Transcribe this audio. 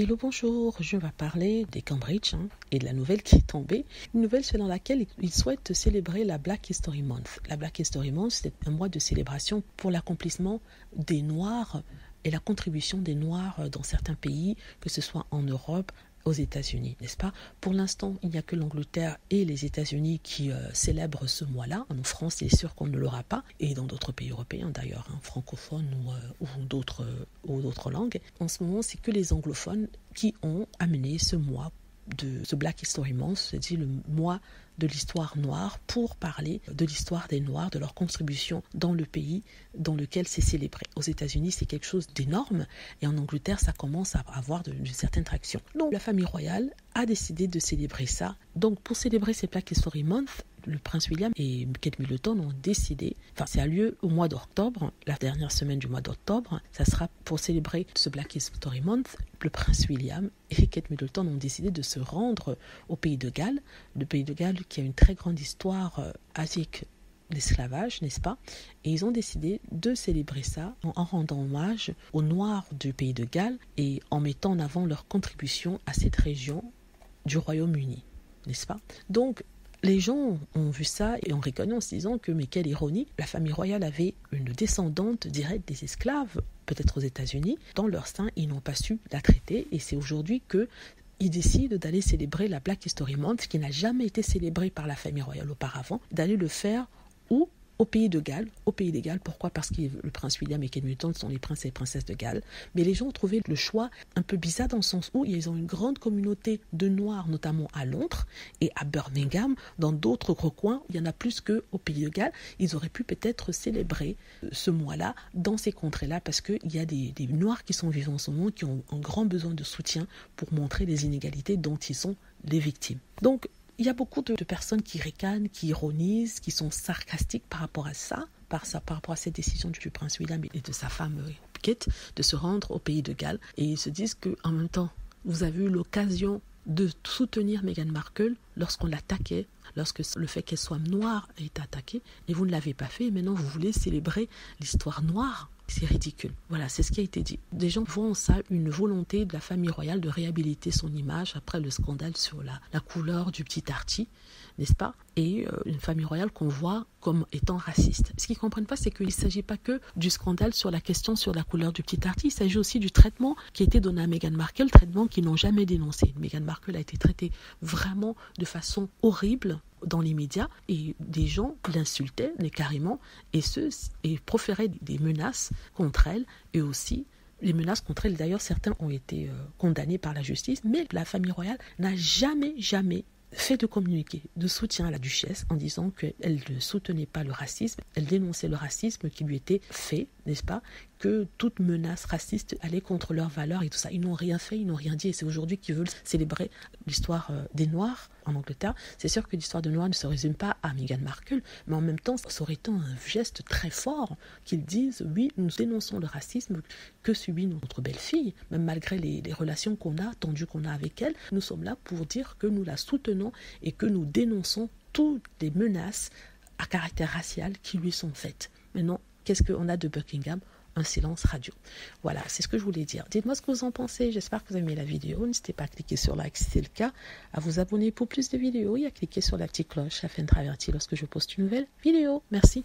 Hello, bonjour, je vais parler des Cambridge et de la nouvelle qui est tombée. Une nouvelle selon laquelle ils souhaitent célébrer la Black History Month. La Black History Month, c'est un mois de célébration pour l'accomplissement des Noirs et la contribution des Noirs dans certains pays, que ce soit en Europe, aux États-Unis, n'est-ce pas? Pour l'instant, il n'y a que l'Angleterre et les États-Unis qui célèbrent ce mois-là. En France, c'est sûr qu'on ne l'aura pas, et dans d'autres pays européens d'ailleurs, francophones ou d'autres langues. En ce moment, c'est que les anglophones qui ont amené ce mois de ce Black History Month, c'est-à-dire le mois de l'histoire noire, pour parler de l'histoire des Noirs, de leur contribution dans le pays dans lequel c'est célébré. Aux États-Unis, c'est quelque chose d'énorme, et en Angleterre, ça commence à avoir une certaine traction. Donc, la famille royale a décidé de célébrer ça. Donc, pour célébrer ces Black History Month, le prince William et Kate Middleton ont décidé, ça a lieu au mois d'octobre, la dernière semaine du mois d'octobre, ça sera pour célébrer ce Black History Month. Le prince William et Kate Middleton ont décidé de se rendre au pays de Galles, le pays de Galles qui a une très grande histoire avec l'esclavage, n'est-ce pas? Et ils ont décidé de célébrer ça en rendant hommage aux Noirs du pays de Galles et en mettant en avant leur contribution à cette région du Royaume-Uni, n'est-ce pas? Donc, les gens ont vu ça et ont rigolé en se disant que, mais quelle ironie, la famille royale avait une descendante directe des esclaves, peut-être aux États-Unis. Dans leur sein, ils n'ont pas su la traiter et c'est aujourd'hui qu'ils décident d'aller célébrer la Black History Month, qui n'a jamais été célébrée par la famille royale auparavant, d'aller le faire où? Au pays de Galles. Au pays de Galles, pourquoi? Parce que le prince William et Kate Middleton sont les princes et les princesses de Galles. Mais les gens ont trouvé le choix un peu bizarre dans le sens où ils ont une grande communauté de Noirs, notamment à Londres et à Birmingham. Dans d'autres recoins, il y en a plus qu'au pays de Galles. Ils auraient pu peut-être célébrer ce mois-là dans ces contrées-là parce qu'il y a des Noirs qui sont vivants en ce moment, qui ont un grand besoin de soutien pour montrer les inégalités dont ils sont les victimes. Donc, il y a beaucoup de personnes qui ricanent, qui ironisent, qui sont sarcastiques par rapport à ça, par rapport à cette décision du prince William et de sa femme Kate de se rendre au pays de Galles. Et ils se disent qu'en même temps, vous avez eu l'occasion de soutenir Meghan Markle lorsqu'on l'attaquait, lorsque le fait qu'elle soit noire est attaqué, et vous ne l'avez pas fait, et maintenant vous voulez célébrer l'histoire noire. C'est ridicule. Voilà, c'est ce qui a été dit. Des gens voient en ça une volonté de la famille royale de réhabiliter son image après le scandale sur la couleur du petit Archie, n'est-ce pas? Et une famille royale qu'on voit comme étant raciste. Ce qu'ils ne comprennent pas, c'est qu'il ne s'agit pas que du scandale sur la question sur la couleur du petit Archie, il s'agit aussi du traitement qui a été donné à Meghan Markle, traitement qu'ils n'ont jamais dénoncé. Meghan Markle a été traitée vraiment de façon horrible dans les médias et des gens l'insultaient carrément et proféraient des menaces contre elle et aussi les menaces contre elle. D'ailleurs, certains ont été condamnés par la justice, mais la famille royale n'a jamais fait de communiqué de soutien à la duchesse en disant qu'elle ne soutenait pas le racisme, elle dénonçait le racisme qui lui était fait, n'est-ce pas, que toute menace raciste allait contre leurs valeurs et tout ça. Ils n'ont rien fait, ils n'ont rien dit et c'est aujourd'hui qu'ils veulent célébrer l'histoire des Noirs en Angleterre. C'est sûr que l'histoire des Noirs ne se résume pas à Meghan Markle, mais en même temps, ça aurait été un geste très fort qu'ils disent, oui, nous dénonçons le racisme que subit notre belle-fille, même malgré les relations tendues qu'on a avec elle, nous sommes là pour dire que nous la soutenons et que nous dénonçons toutes les menaces à caractère racial qui lui sont faites. Maintenant, qu'est-ce qu'on a de Buckingham? Un silence radio. Voilà, c'est ce que je voulais dire. Dites-moi ce que vous en pensez. J'espère que vous avez aimé la vidéo. N'hésitez pas à cliquer sur like si c'est le cas, à vous abonner pour plus de vidéos et à cliquer sur la petite cloche afin de être averti lorsque je poste une nouvelle vidéo. Merci.